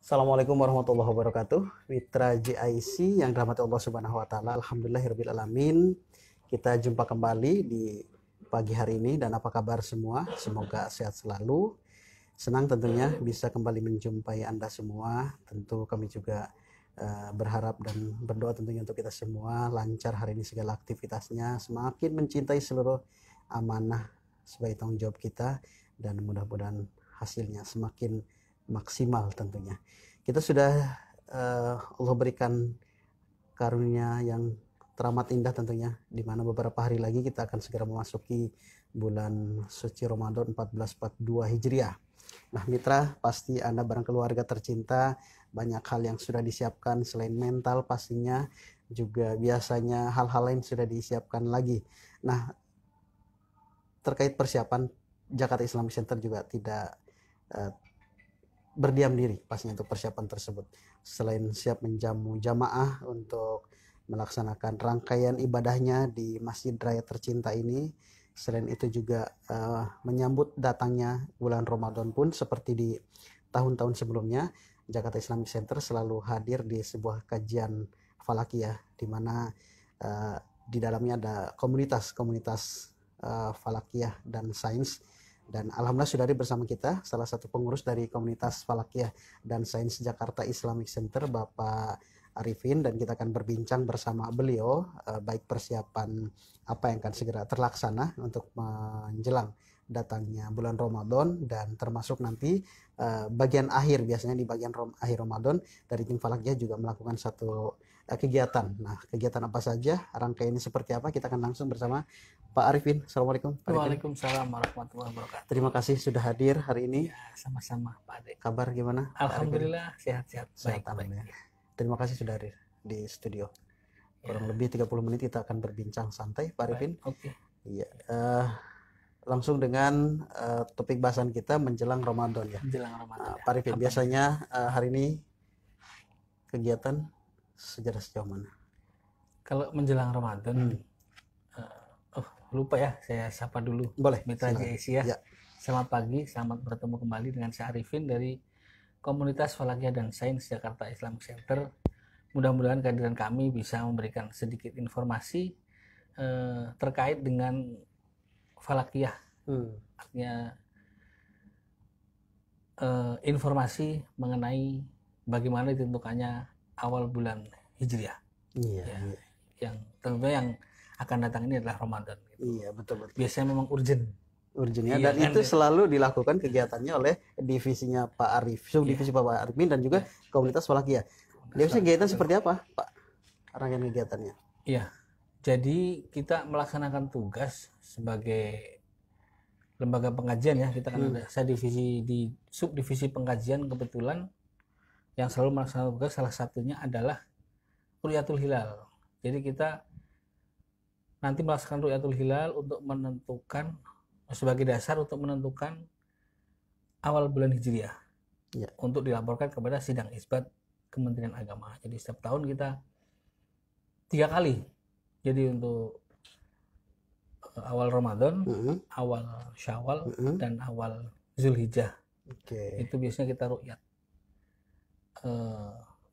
Assalamualaikum warahmatullahi wabarakatuh. Mitra GIC yang dirahmati Allah Subhanahu wa taala. Alhamdulillahirabbil alamin. Kita jumpa kembali di pagi hari ini dan apa kabar semua? Semoga sehat selalu. Senang tentunya bisa kembali menjumpai Anda semua. Tentu kami juga berharap dan berdoa tentunya untuk kita semua lancar hari ini segala aktivitasnya, semakin mencintai seluruh amanah sebagai tanggung jawab kita dan mudah-mudahan hasilnya semakin maksimal tentunya. Kita sudah Allah berikan karunia yang teramat indah tentunya, di mana beberapa hari lagi kita akan segera memasuki bulan suci Ramadan 1442 Hijriah. Nah mitra, pasti Anda bareng keluarga tercinta banyak hal yang sudah disiapkan selain mental, pastinya juga biasanya hal-hal lain sudah disiapkan lagi. Nah terkait persiapan, Jakarta Islamic Center juga tidak berdiam diri pastinya untuk persiapan tersebut. Selain siap menjamu jamaah untuk melaksanakan rangkaian ibadahnya di Masjid Raya tercinta ini, selain itu juga menyambut datangnya bulan Ramadan pun seperti di tahun-tahun sebelumnya, Jakarta Islamic Center selalu hadir di sebuah kajian falakiyah di mana di dalamnya ada komunitas falakiyah dan sains. Dan alhamdulillah sudah hadir bersama kita salah satu pengurus dari komunitas falakiyah dan sains Jakarta Islamic Center, Bapak Arifin, dan kita akan berbincang bersama beliau baik persiapan apa yang akan segera terlaksana untuk menjelang datangnya bulan Ramadan, dan termasuk nanti bagian akhir, biasanya di bagian akhir Ramadan dari tim falakiyah juga melakukan satu kegiatan. Nah kegiatan apa saja, rangkaiannya seperti apa, kita akan langsung bersama Pak Arifin. Assalamualaikum Pak Arifin. Waalaikumsalam warahmatullahi wabarakatuh. Terima kasih sudah hadir hari ini. Ya, sama-sama Pak Ade. Kabar gimana? Alhamdulillah sehat-sehat. Baik, ya. Terima kasih sudah hadir di studio. Kurang lebih 30 menit kita akan berbincang santai Pak Arifin. Oke. Iya. Langsung dengan topik bahasan kita menjelang Ramadan ya. Menjelang Ramadan. Pak Arifin, biasanya hari ini kegiatan sejauh mana? Kalau menjelang Ramadan, lupa ya, saya sapa dulu. Boleh. Mitra GIC ya. Selamat pagi, selamat bertemu kembali dengan saya Arifin dari Komunitas Falakiyah dan Sains Jakarta Islamic Center. Mudah-mudahan kehadiran kami bisa memberikan sedikit informasi terkait dengan falakiyah. Artinya informasi mengenai bagaimana ditentukannya awal bulan Hijriah. Iya. Yang tentunya yang akan datang ini adalah Ramadan. Iya, betul. Biasanya memang urgent ya, dan itu selalu dilakukan kegiatannya oleh divisinya Pak Arif, subdivisi Pak Arifin dan juga komunitas falakiyah. Biasanya kegiatan seperti apa, Pak? Rangkaian kegiatannya? Iya. Jadi kita melaksanakan tugas sebagai lembaga pengajian ya. Kita kan ada saya divisi di subdivisi pengkajian, kebetulan yang selalu melaksanakan tugas salah satunya adalah Ru'yatul Hilal. Jadi kita nanti melaksanakan Ru'yatul Hilal untuk menentukan, sebagai dasar untuk menentukan awal bulan Hijriah untuk dilaporkan kepada sidang isbat Kementerian Agama. Jadi setiap tahun kita 3 kali. Jadi untuk awal Ramadan, awal Syawal, dan awal Zulhijjah. Itu biasanya kita ru'yat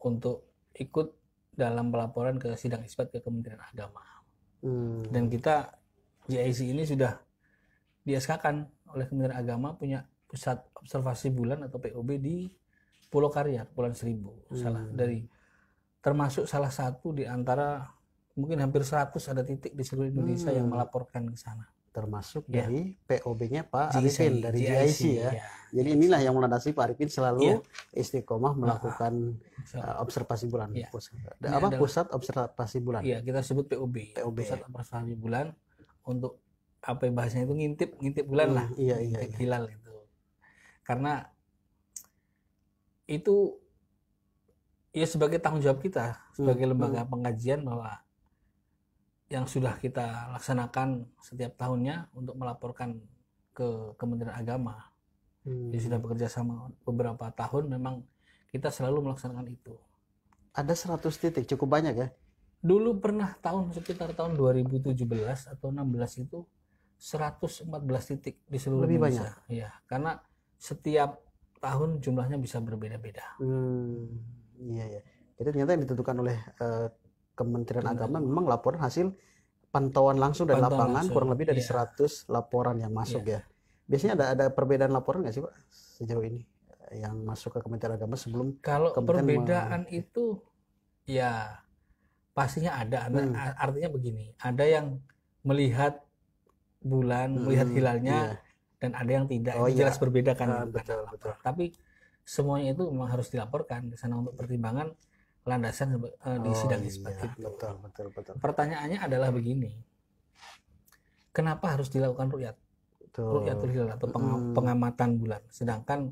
untuk ikut dalam pelaporan ke sidang isbat ke Kementerian Agama. Dan kita GIC ini sudah di-SK-kan oleh Kementerian Agama punya pusat observasi bulan atau POB di Pulau Karya, Kepulauan Seribu. Termasuk salah satu di antara mungkin hampir 100 ada titik di seluruh Indonesia yang melaporkan ke sana. Termasuk dari POB-nya Pak Arifin dari GIC ya. Jadi inilah yang melandasi Pak Arifin selalu istiqomah melakukan observasi bulan. Pusat observasi bulan. Iya, kita sebut POB. Pusat observasi bulan, untuk apa bahasanya itu ngintip bulan lah. Iya. Hilal itu. Karena itu ya sebagai tanggung jawab kita sebagai lembaga pengajian, bahwa yang sudah kita laksanakan setiap tahunnya untuk melaporkan ke Kementerian Agama. Jadi sudah bekerja sama beberapa tahun, memang kita selalu melaksanakan itu. Ada 100 titik, cukup banyak ya? Dulu pernah sekitar tahun 2017 atau 16 itu 114 titik di seluruh Indonesia. Iya, karena setiap tahun jumlahnya bisa berbeda-beda. Iya ya. Jadi ternyata yang ditentukan oleh Kementerian Agama memang laporan hasil pantauan langsung dari Pantauan lapangan langsung, kurang lebih dari iya. 100 laporan yang masuk ya. Biasanya ada perbedaan laporan nggak sih Pak sejauh ini yang masuk ke Kementerian Agama sebelum Kalau Kementerian perbedaan itu ya pastinya ada. Artinya begini, ada yang melihat bulan, melihat hilalnya, iya. dan ada yang tidak. Oh Itu iya. jelas berbeda kan gitu, Betul, karena betul. Tapi semuanya itu memang harus dilaporkan ke sana untuk pertimbangan landasan di sidang isbat iya. itu. Betul. Pertanyaannya adalah begini, kenapa harus dilakukan ru'yatul hilal atau pengamatan bulan, sedangkan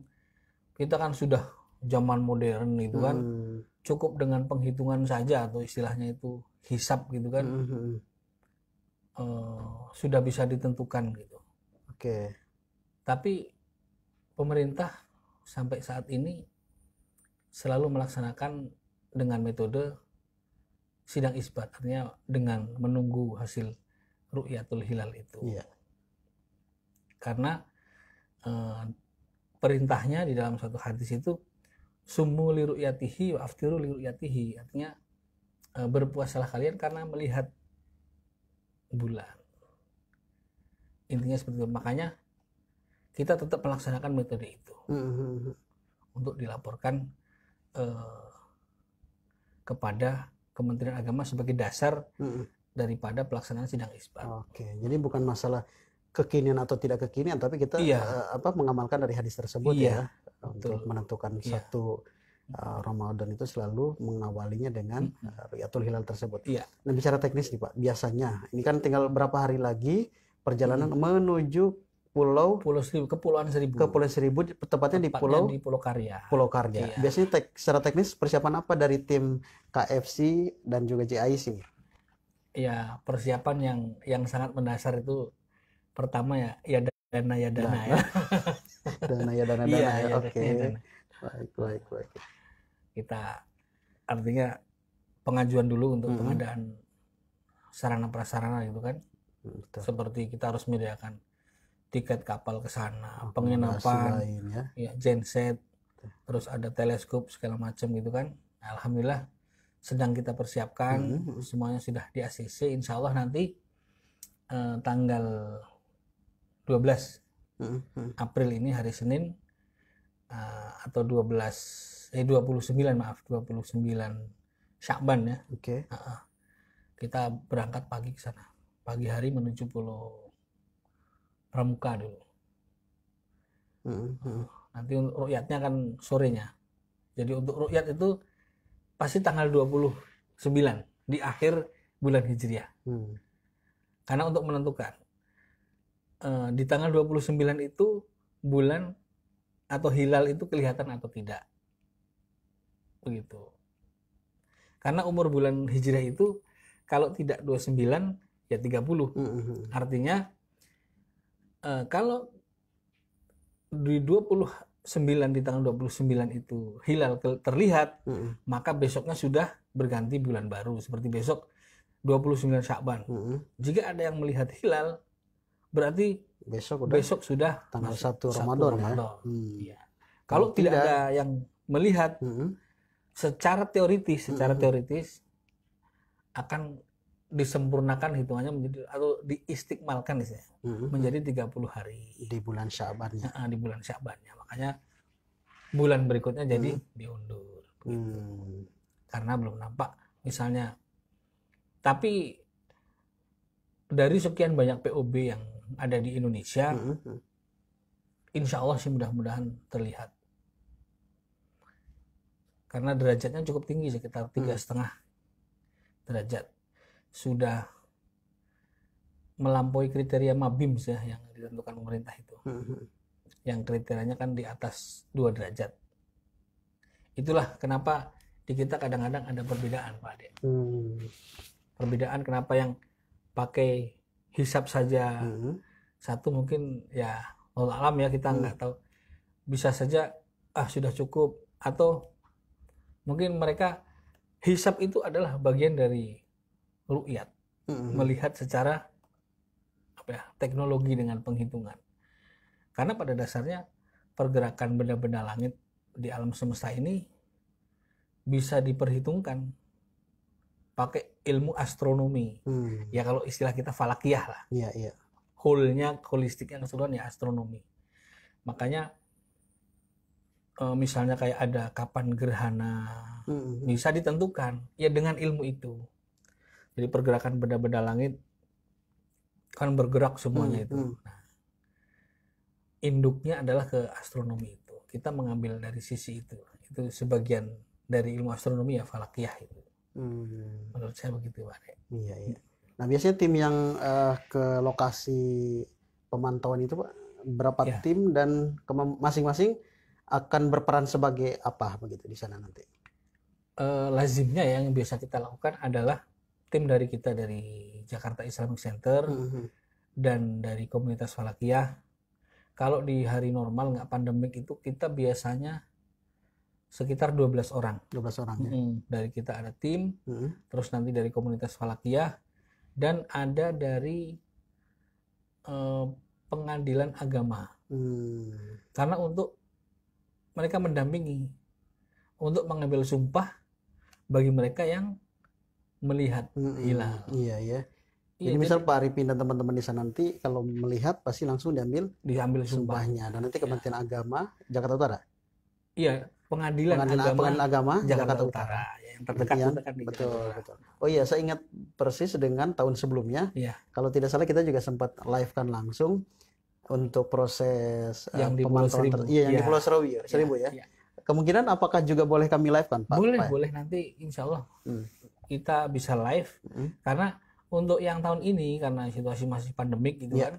kita kan sudah zaman modern gitu kan, cukup dengan penghitungan saja atau istilahnya itu hisab gitu kan, sudah bisa ditentukan gitu. Oke. Tapi pemerintah sampai saat ini selalu melaksanakan dengan metode sidang isbat, artinya dengan menunggu hasil ru'yatul hilal itu. Iya. Karena perintahnya di dalam suatu hadis itu sumu li ru'yatihi wa aftiru li ru'yatihi, artinya berpuasalah kalian karena melihat bulan. Intinya seperti itu. Makanya kita tetap melaksanakan metode itu untuk dilaporkan kepada Kementerian Agama sebagai dasar daripada pelaksanaan sidang isbat. Oke, jadi bukan masalah kekinian atau tidak kekinian, tapi kita mengamalkan dari hadis tersebut ya untuk menentukan satu Ramadan itu selalu mengawalinya dengan ru'yatul hilal tersebut. Nah, bicara teknis nih Pak, biasanya ini kan tinggal berapa hari lagi perjalanan menuju Kepulauan Seribu, tepatnya di Pulau Karya. Iya. Biasanya secara teknis persiapan apa dari tim KFC dan juga JIC? Ya, persiapan yang sangat mendasar itu pertama ya dana ya. Dana ya. Oke. Baik. Kita artinya pengajuan dulu untuk pengadaan sarana prasarana gitu kan. Seperti kita harus menyediakan tiket kapal ke sana, penginapan, genset, terus ada teleskop segala macam gitu kan. Alhamdulillah sedang kita persiapkan, semuanya sudah di ACC. Insya Allah nanti tanggal 12 April ini hari Senin atau 29 Syakban ya. Kita berangkat pagi ke sana. Pagi hari menuju Pulau Pramuka dulu. Nanti untuk ru'yatnya kan sorenya. Jadi untuk ru'yat itu pasti tanggal 29 di akhir bulan Hijriah. Karena untuk menentukan di tanggal 29 itu bulan atau hilal itu kelihatan atau tidak. Begitu. Karena umur bulan Hijriah itu kalau tidak 29 ya 30. Artinya kalau di 29 di tanggal 29 itu hilal terlihat, maka besoknya sudah berganti bulan baru seperti besok 29 Syakban. Jika ada yang melihat hilal berarti besok sudah tanggal 1 Ramadan ya. Kalau tidak ada yang melihat secara teoritis akan disempurnakan hitungannya menjadi atau diistiqmalkan menjadi 30 hari di bulan Syakbannya. Di bulan Syakbannya. Makanya bulan berikutnya jadi diundur. Karena belum nampak misalnya. Tapi dari sekian banyak POB yang ada di Indonesia, insya Allah sih mudah-mudahan terlihat. Karena derajatnya cukup tinggi, sekitar 3,5 derajat. Sudah melampaui kriteria MABIMS ya yang ditentukan pemerintah itu. Yang kriterianya kan di atas 2 derajat. Itulah kenapa di kita kadang-kadang ada perbedaan Pak Ade. Perbedaan kenapa yang pakai hisab saja satu mungkin ya Allah alam ya, kita nggak tahu, bisa saja sudah cukup, atau mungkin mereka hisab itu adalah bagian dari ru'yat, melihat secara teknologi dengan penghitungan. Karena pada dasarnya pergerakan benda-benda langit di alam semesta ini bisa diperhitungkan pakai ilmu astronomi. Ya kalau istilah kita falakiyah lah. Iya. Holistiknya keseluruhan ya astronomi. Makanya misalnya kayak ada kapan gerhana bisa ditentukan ya dengan ilmu itu. Jadi pergerakan benda-benda langit kan bergerak semuanya itu. Nah, induknya adalah ke astronomi itu. Kita mengambil dari sisi itu. Itu sebagian dari ilmu astronomi ya falakiyah itu. Menurut saya begitu, Pak. Iya. Nah, biasanya tim yang ke lokasi pemantauan itu, Pak, berapa tim dan masing-masing akan berperan sebagai apa begitu di sana nanti? Lazimnya yang biasa kita lakukan adalah tim dari kita dari Jakarta Islamic Center dan dari komunitas falakiyah. Kalau di hari normal nggak pandemik itu kita biasanya sekitar 12 orang. 12 orang ya. Dari kita ada tim, terus nanti dari komunitas falakiyah dan ada dari pengadilan agama. Karena untuk mereka mendampingi untuk mengambil sumpah bagi mereka yang melihat hilal. Iya. Jadi misal Pak Arifin dan teman-teman di sana nanti kalau melihat pasti langsung diambil sumpahnya. Dan nanti Kementerian Agama Jakarta Utara. Iya, pengadilan agama Jakarta Utara. Yang terdekat di betul. Oh iya, saya ingat persis dengan tahun sebelumnya. Iya. Kalau tidak salah kita juga sempat live kan langsung untuk proses yang di Pulau Seribu. Yang di Pulau Seribu ya. Kemungkinan apakah juga boleh kami live kan, Pak? Boleh nanti insya Allah kita bisa live karena untuk yang tahun ini karena situasi masih pandemik gitu kan,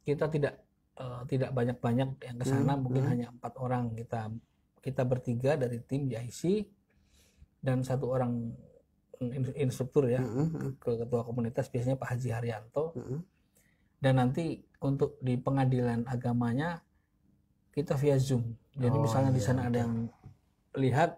kita tidak banyak yang ke sana, mungkin hanya 4 orang kita bertiga dari tim JIC dan 1 orang instruktur ya, ke ketua komunitas biasanya Pak Haji Haryanto. Dan nanti untuk di pengadilan agamanya kita via Zoom. Jadi misalnya di sana ada yang lihat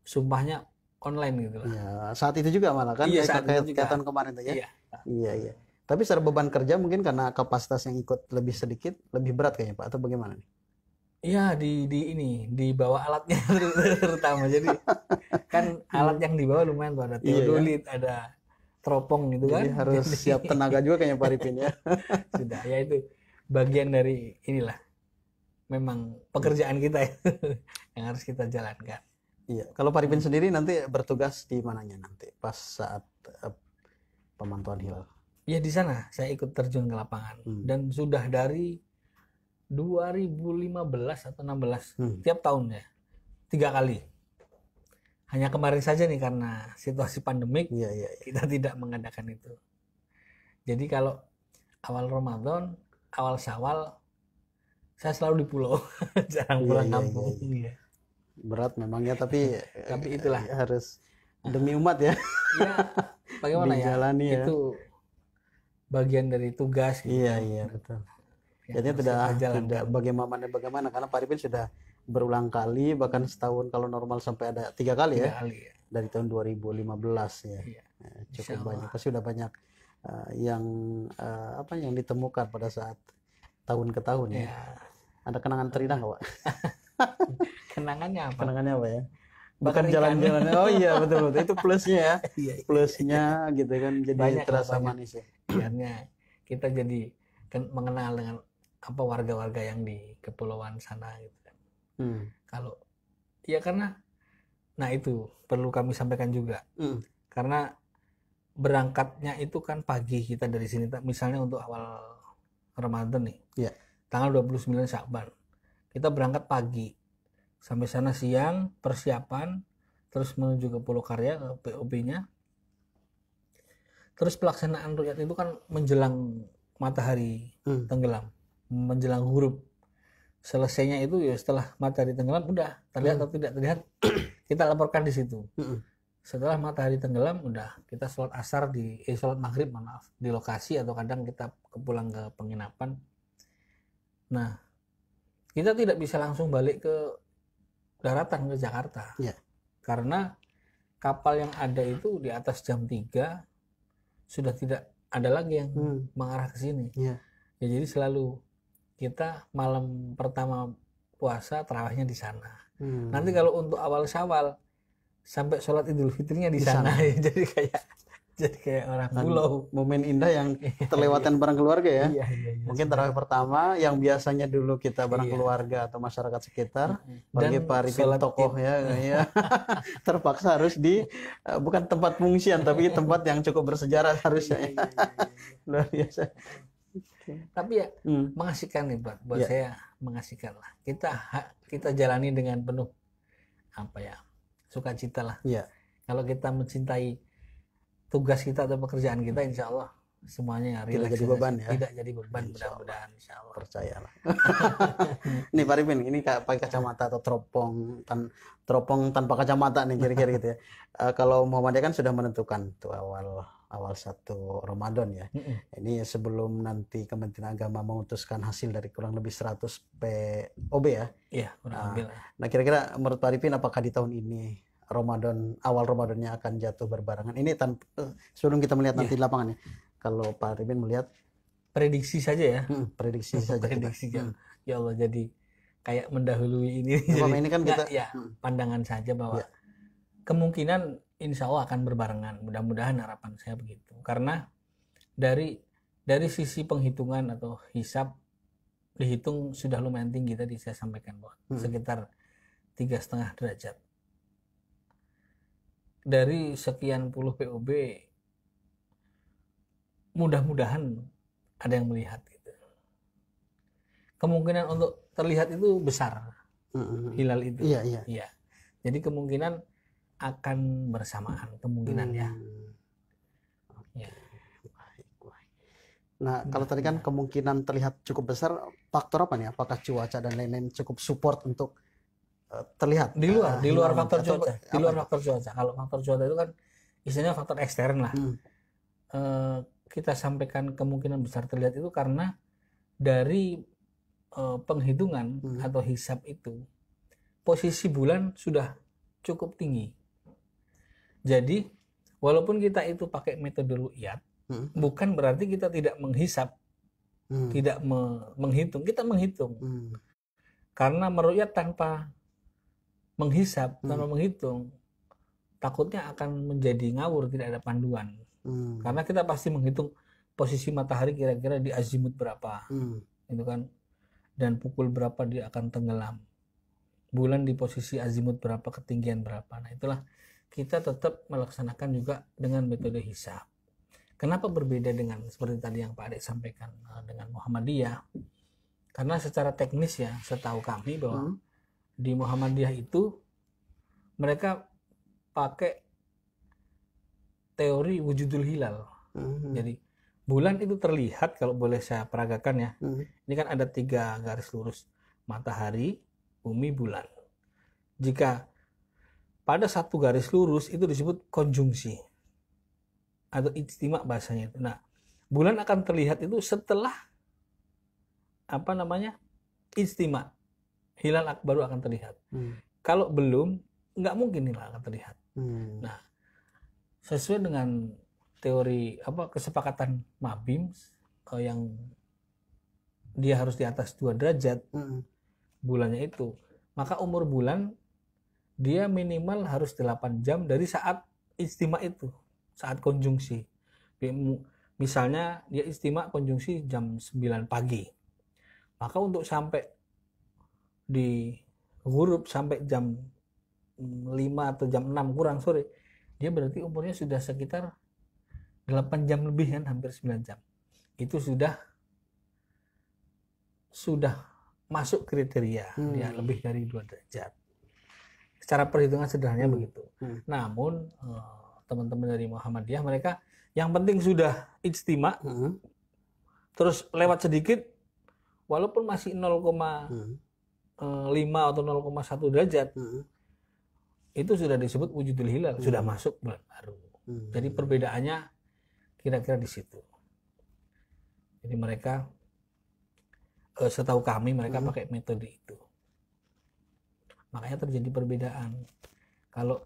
sumpahnya online gitu lah. Ya, saat itu juga malah kan kayak tahun kemarin tuh ya. Iya. Tapi secara beban kerja mungkin karena kapasitas yang ikut lebih sedikit, lebih berat kayaknya Pak, atau bagaimana nih? Iya, di bawah alatnya terutama. Jadi kan alat yang dibawa lumayan tuh, ada teodolit, ada teropong gitu kan. Jadi harus siap tenaga juga kayaknya Pak Arifin ya. Sudah, ya itu bagian dari inilah. Memang pekerjaan kita ya yang harus kita jalankan. Iya. Kalau Pak Arifin sendiri nanti bertugas di mananya nanti pas saat pemantauan hilal? Ya di sana saya ikut terjun ke lapangan dan sudah dari 2015 atau 16 tiap tahun ya 3 kali. Hanya kemarin saja nih karena situasi pandemik kita tidak mengadakan itu. Jadi kalau awal Ramadan, awal Syawal saya selalu di pulau, jarang pulang kampung. Iya. Berat memang ya, tapi itulah harus demi umat ya. Iya, bagaimana dijalani ya? Itu bagian dari tugas gitu. Iya, betul. Jadi tidak bagaimana karena Pak Arifin sudah berulang kali, bahkan setahun kalau normal sampai ada 3 kali ya. Dari tahun 2015 ya. Iya. Cukup banyak. Pasti sudah banyak yang ditemukan pada saat tahun ke tahun ya. Ada kenangan terindah nggak, Pak? Kenangannya apa? Kenangannya apa ya? Bukan jalan-jalan. Oh iya, betul. Itu plusnya ya. Plusnya gitu kan, jadi banyak, terasa manis ya. Akhirnya kita jadi mengenal dengan warga-warga yang di kepulauan sana gitu kan. Kalau ya karena itu perlu kami sampaikan juga. Karena berangkatnya itu kan pagi kita dari sini, misalnya untuk awal Ramadan nih. Yeah. Tanggal 29 Sya'ban. Kita berangkat pagi. Sampai sana siang, persiapan, terus menuju ke Pulau Karya, ke POB-nya. Terus pelaksanaan ru'yat itu kan menjelang matahari tenggelam, menjelang ghurub. Selesainya itu ya setelah matahari tenggelam, udah terlihat atau tidak terlihat, kita laporkan di situ. Setelah matahari tenggelam, udah kita sholat asar sholat maghrib di lokasi, atau kadang kita pulang ke penginapan. Nah, kita tidak bisa langsung balik ke daratan ke Jakarta. Karena kapal yang ada itu di atas jam 3 sudah tidak ada lagi yang mengarah ke sini. Ya, jadi selalu kita malam pertama puasa tarawihnya di sana. Hmm. Nanti kalau untuk awal Syawal sampai sholat Idul Fitrinya di sana. jadi kayak orang pulau. Momen indah yang terlewatkan bareng keluarga ya. Iya. Mungkin tarawih pertama yang biasanya dulu kita bareng Iya. keluarga atau masyarakat sekitar, bagi Dan Pak Arifin sholat tokoh ya, terpaksa harus di bukan tempat pengungsian tapi tempat yang cukup bersejarah harusnya. Iya. Luar biasa. Tapi ya mengasihkan nih buat Iya. saya, mengasihkan lah. Kita jalani dengan penuh sukacita lah. Iya. Kalau kita mencintai tugas kita atau pekerjaan kita, insya Allah semuanya Tidak rileks jadi saja. beban ya. Tidak jadi beban, mudah-mudahan insya Allah. Percayalah. Nih Pak Arifin, ini pakai kacamata atau teropong tanpa kacamata nih kira-kira gitu ya. Kalau Muhammadiyah kan sudah menentukan tuh awal 1 Ramadan ya. Ini sebelum nanti Kementerian Agama memutuskan hasil dari kurang lebih 100 POB ya. Iya, kurang lebih lah. Nah kira-kira menurut Pak Arifin apakah di tahun ini awal Ramadannya akan jatuh berbarengan? Ini sebelum kita melihat nanti lapangannya. Kalau Pak Arifin melihat prediksi saja ya. Prediksi saja. Prediksi ya Allah, jadi kayak mendahului ini. Jadi, ini kan kita pandangan saja bahwa kemungkinan insya Allah akan berbarengan. Mudah-mudahan harapan saya begitu. Karena dari sisi penghitungan atau hisab dihitung sudah lumayan tinggi, tadi saya sampaikan bahwa sekitar 3,5 derajat. Dari sekian puluh POB, mudah-mudahan ada yang melihat gitu. Kemungkinan untuk terlihat itu besar, hilal itu. Iya. Jadi kemungkinan akan bersamaan kemungkinannya. Ya. Nah, kalau tadi kan kemungkinan terlihat cukup besar, faktor apa nih? Apakah cuaca dan lain-lain cukup support untuk terlihat? Di luar faktor cuaca. Di luar faktor cuaca. Kalau faktor cuaca itu kan istilahnya faktor ekstern lah. Kita sampaikan kemungkinan besar terlihat itu karena dari penghitungan atau hisab itu posisi bulan sudah cukup tinggi. Jadi walaupun kita itu pakai metode ru'yat, bukan berarti kita tidak menghisab, tidak menghitung. Kita menghitung. Karena meru'yat tanpa menghisab, tanpa menghitung, takutnya akan menjadi ngawur, tidak ada panduan. Karena kita pasti menghitung posisi matahari kira-kira di azimut berapa, itu kan, dan pukul berapa dia akan tenggelam, bulan di posisi azimut berapa, ketinggian berapa. Nah itulah kita tetap melaksanakan juga dengan metode hisab. Kenapa berbeda dengan seperti tadi yang Pak Adek sampaikan dengan Muhammadiyah? Karena secara teknis ya, setahu kami bahwa di Muhammadiyah itu mereka pakai teori wujudul hilal. Jadi bulan itu terlihat, kalau boleh saya peragakan ya. Ini kan ada 3 garis lurus, matahari, bumi, bulan. Jika pada 1 garis lurus itu disebut konjungsi atau ijtima bahasanya itu. Nah, bulan akan terlihat itu setelah ijtima. Hilal baru akan terlihat. Kalau belum, nggak mungkin hilal akan terlihat. Nah, sesuai dengan teori kesepakatan Mabim yang dia harus di atas 2 derajat bulannya itu, maka umur bulan dia minimal harus 8 jam dari saat ijtima itu, saat konjungsi. Misalnya dia ijtima konjungsi jam 9 pagi, maka untuk sampai di ghurub sampai jam 5 atau jam 6 kurang sore, dia berarti umurnya sudah sekitar 8 jam lebih kan, hampir 9 jam. Itu sudah masuk kriteria dia lebih dari 2 derajat. Secara perhitungan sederhananya begitu. Namun teman-teman dari Muhammadiyah mereka yang penting sudah ijtima, terus lewat sedikit walaupun masih 0,5 atau 0,1 derajat, itu sudah disebut wujudul hilal, sudah masuk bulan baru. Jadi perbedaannya kira-kira di situ. Jadi mereka, setahu kami mereka pakai metode itu. Makanya terjadi perbedaan. Kalau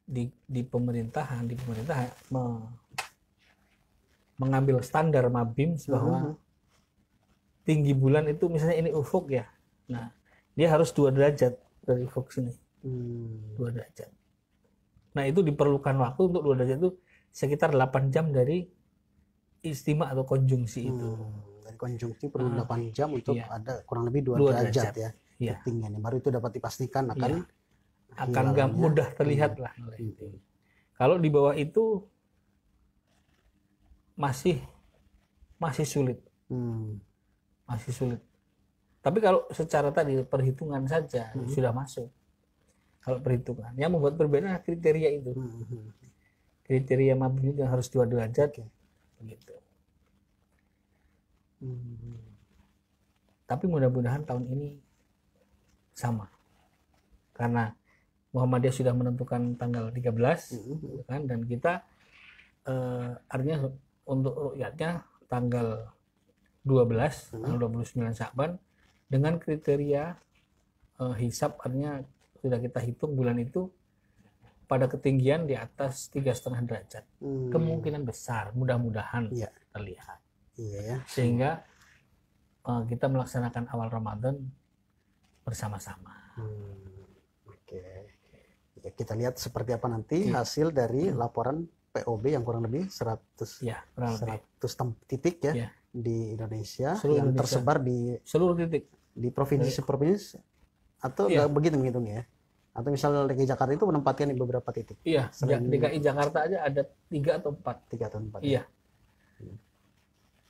di pemerintahan mengambil standar Mabim bahwa tinggi bulan itu misalnya ini ufuk ya, Nah, dia harus 2 derajat dari Fox ini, 2 derajat. Nah, itu diperlukan waktu untuk 2 derajat itu sekitar 8 jam dari istima atau konjungsi itu. Dari konjungsi perlu 8 jam untuk iya. ada kurang lebih 2 derajat ya. Iya. Ketinggiannya. Baru itu dapat dipastikan akan mudah terlihat lah. Kalau di bawah itu masih sulit. Masih sulit. Tapi kalau secara tadi perhitungan saja sudah masuk. Kalau perhitungan, yang membuat perbedaan kriteria itu. Kriteria mabni yang harus 2 derajat, begitu. Tapi mudah-mudahan tahun ini sama, karena Muhammadiyah sudah menentukan tanggal 13, kan, dan kita artinya untuk ru'yatnya tanggal 12, tanggal 29 Sya'ban dengan kriteria hisab, artinya sudah kita hitung bulan itu pada ketinggian di atas 3,5 derajat. Kemungkinan besar, mudah-mudahan terlihat. Ya. Sehingga kita melaksanakan awal Ramadan bersama-sama. Oke. Ya, kita lihat seperti apa nanti hasil dari laporan POB yang kurang lebih 100 titik ya di Indonesia yang tersebar di seluruh titik di provinsi atau nggak begitu menghitungnya ya? Atau misalnya DKI Jakarta itu menempatkan di beberapa titik? Iya, DKI Jakarta aja ada 3 atau 4. 3 atau 4. Iya.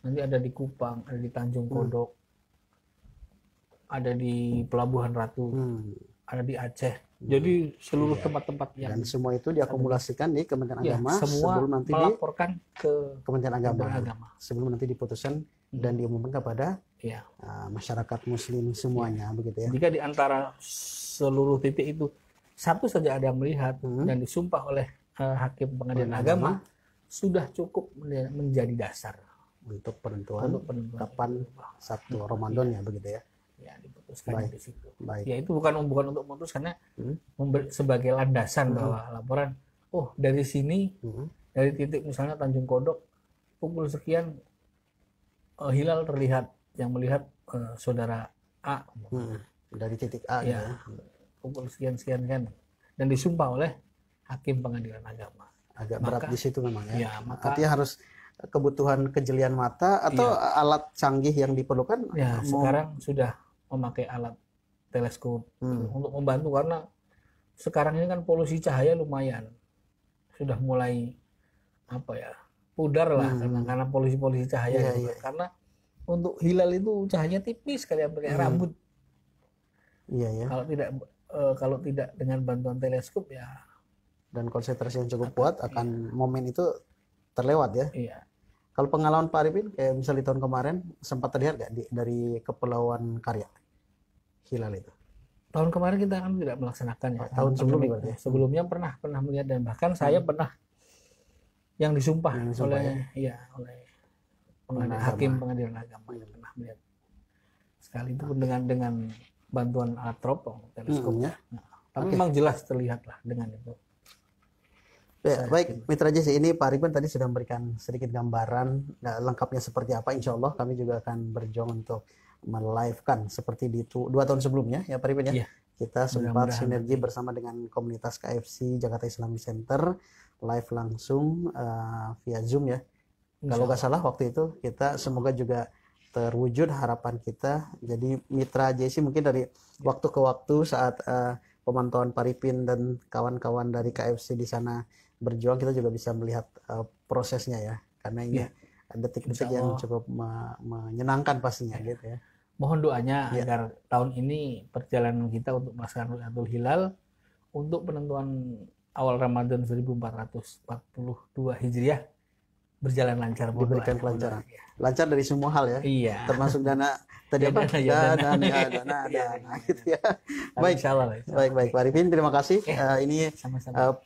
Nanti ada di Kupang, ada di Tanjung Kodok, ada di Pelabuhan Ratu, ada di Aceh. Jadi seluruh tempat-tempat yang dan semua itu diakumulasikan di Kementerian Agama semua sebelum nanti melaporkan ke Kementerian Agama. Sebelum nanti diputuskan dan diumumkan kepada masyarakat muslim semuanya, begitu ya. Jika di antara seluruh titik itu satu saja ada yang melihat dan disumpah oleh hakim pengadilan agama, sudah cukup menjadi dasar untuk penentuan kapan satu Ramadan ya, begitu ya. Ya, diputuskan di situ. Baik. Ya itu bukan untuk memutuskannya, sebagai landasan bahwa laporan, dari sini, dari titik misalnya Tanjung Kodok pukul sekian hilal terlihat, yang melihat saudara A dari titik A ya, pukul sekian kan, dan disumpah oleh hakim pengadilan agama. Agak berat di situ memang ya. Maka artinya harus kebutuhan kejelian mata atau alat canggih yang diperlukan. Ya, sekarang sudah memakai alat teleskop untuk membantu, karena sekarang ini kan polusi cahaya lumayan sudah mulai pudar lah, karena polusi cahaya karena untuk hilal itu cahayanya tipis sekali, kayak rambut. Kalau tidak dengan bantuan teleskop ya, dan konsentrasi yang cukup kuat akan momen itu terlewat ya. Iya. Kalau pengalaman Pak Arifin kayak misalnya di tahun kemarin sempat terlihat nggak dari Kepulauan Karya hilal itu? Tahun kemarin kita kan tidak melaksanakan ya. Tahun sebelumnya berarti. Sebelumnya pernah melihat, dan bahkan saya pernah yang disumpah oleh hakim pengadilan agama yang pernah melihat sekali itu dengan bantuan alat teropong teleskop. Tapi memang jelas terlihat lah dengan itu. Ya, baik Mitra JC, ini Pak Arifin tadi sudah memberikan sedikit gambaran lengkapnya seperti apa. Insya Allah kami juga akan berjuang untuk melive-kan seperti di 2 tahun sebelumnya ya Pak Arifin ya. Kita sempat sinergi bersama dengan komunitas KFC Jakarta Islamic Center live langsung via Zoom ya. Kalau nggak salah waktu itu kita semoga juga terwujud harapan kita. Jadi Mitra JC mungkin dari waktu ke waktu saat pemantauan Pak Arifin dan kawan-kawan dari KFC di sana berjuang, kita juga bisa melihat prosesnya ya, karena ini detik-detik yang cukup menyenangkan pastinya gitu ya. Mohon doanya agar tahun ini perjalanan kita untuk melaksanakan Ru'yatul Hilal untuk penentuan awal Ramadan 1442 Hijriah berjalan lancar. Diberikan kelancaran. Lancar dari semua hal ya. Iya. Termasuk dana dana gitu ya. Baik. Baik Pak Arifin, terima kasih. Ini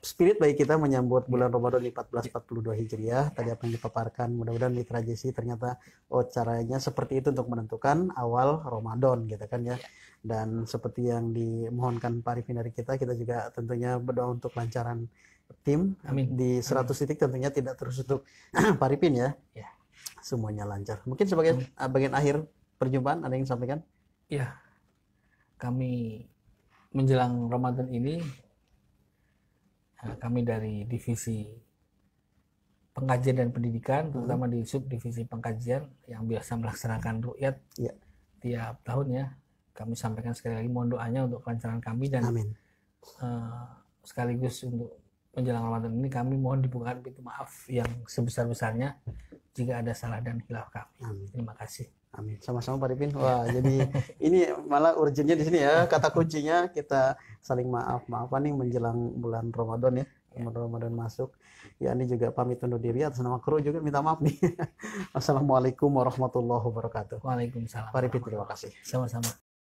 spirit baik kita menyambut bulan Ramadan 1442 Hijriah. Tadi apa yang dipaparkan, mudah-mudahan Mitra JC ternyata caranya seperti itu untuk menentukan awal Ramadan gitu kan ya. Dan seperti yang dimohonkan Pak Arifin dari kita juga tentunya berdoa untuk lancaran tim. Amin. Di 100 titik tentunya tidak terus untuk Pak Arifin ya. Semuanya lancar. Mungkin sebagai bagian akhir perjumpaan ada yang sampaikan? Ya. kami menjelang Ramadan ini, kami dari divisi pengkajian dan pendidikan, terutama di subdivisi pengkajian yang biasa melaksanakan ru'yat tiap tahun ya, kami sampaikan sekali lagi mohon doanya untuk kelancaran kami, dan Amin. Sekaligus untuk menjelang Ramadan ini kami mohon dibukakan pintu maaf yang sebesar-besarnya jika ada salah dan khilaf kami. Amin. Terima kasih. Amin. Sama-sama Pak Arifin. Wah, jadi ini malah urgennya di sini ya. Kata kuncinya kita saling maaf-maafan nih menjelang bulan Ramadan ya. Ramadan masuk. Ya, ini juga pamit undur diri atas nama kru juga minta maaf nih. Assalamualaikum warahmatullahi wabarakatuh. Waalaikumsalam. Pak Arifin, terima kasih. Sama-sama.